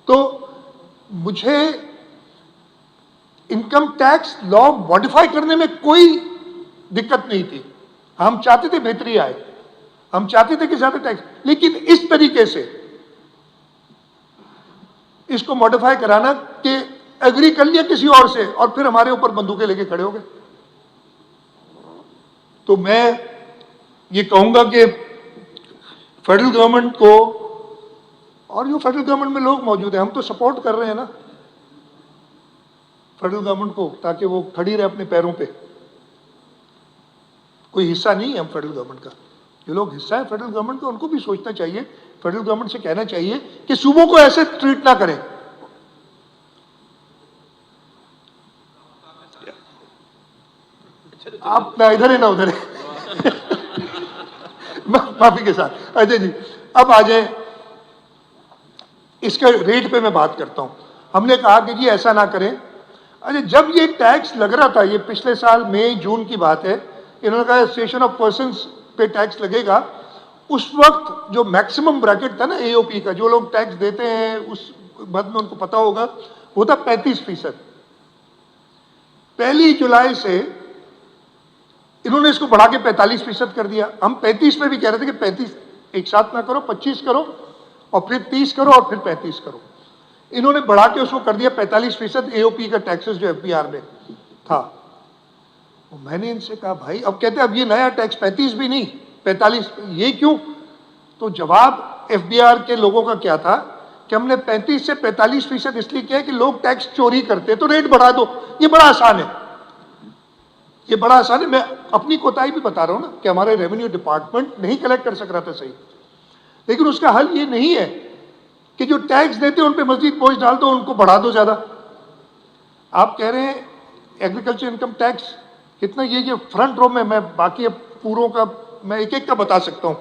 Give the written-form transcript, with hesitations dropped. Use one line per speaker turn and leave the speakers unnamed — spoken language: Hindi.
तो मुझे इनकम टैक्स लॉ मॉडिफाई करने में कोई दिक्कत नहीं थी। हम चाहते थे बेहतरी आए, हम चाहते थे कि ज्यादा टैक्स, लेकिन इस तरीके से इसको मॉडिफाई कराना कि एग्री कर लिया किसी और से और फिर हमारे ऊपर बंदूकें लेके खड़े हो गए। तो मैं ये कहूंगा कि फेडरल गवर्नमेंट को, और जो फेडरल गवर्नमेंट में लोग मौजूद हैं, हम तो सपोर्ट कर रहे हैं ना फेडरल गवर्नमेंट को, ताकि वो खड़ी रहे अपने पैरों पे। कोई हिस्सा नहीं है हम फेडरल गवर्नमेंट का। जो लोग हिस्सा है फेडरल गवर्नमेंट का, उनको भी सोचना चाहिए, फेडरल गवर्नमेंट से कहना चाहिए कि सूबों को ऐसे ट्रीट ना करें। आप ना इधर है ना उधर है माफी के साथ। अजय जी अब आ जाए, इसके रेट पे मैं बात करता हूं। हमने कहा कि जी ऐसा ना करें। अजय जब ये टैक्स लग रहा था, ये पिछले साल मई जून की बात है, इन्होंने कहा एसोसिएशन ऑफ पर्संस पे टैक्स लगेगा। उस वक्त जो मैक्सिमम ब्रैकेट था ना एओपी का, जो लोग टैक्स देते हैं उस मद में उनको पता होगा, वो था 35%। 1 जुलाई से इन्होंने इसको बढ़ा के 45% कर दिया। हम 35 पे भी कह रहे थे कि 35 एक साथ ना करो, 25 करो और फिर 30 करो और फिर 35 करो। इन्होंने बढ़ा के उसको कर दिया 45% एओपी का टैक्सेस जो एफबीआर में था। मैंने इनसे कहा भाई, अब कहते अब ये नया टैक्स 35 भी नहीं 45, ये क्यों? तो जवाब एफबीआर के लोगों का क्या था कि हमने 35 से 45% इसलिए किया कि लोग टैक्स चोरी करते, तो रेट बढ़ा दो। ये बड़ा आसान है, ये बड़ा आसान है। मैं अपनी कोताही भी बता रहा हूं ना कि हमारे रेवेन्यू डिपार्टमेंट नहीं कलेक्ट कर सक रहा था सही, लेकिन उसका हल ये नहीं है कि जो टैक्स देते हैं उन पे मजीद बोझ डाल दो, उनको बढ़ा दो ज्यादा। आप कह रहे हैं एग्रीकल्चर इनकम टैक्स कितना, ये फ्रंट रो में, मैं बाकी पूरों का मैं एक एक का बता सकता हूं।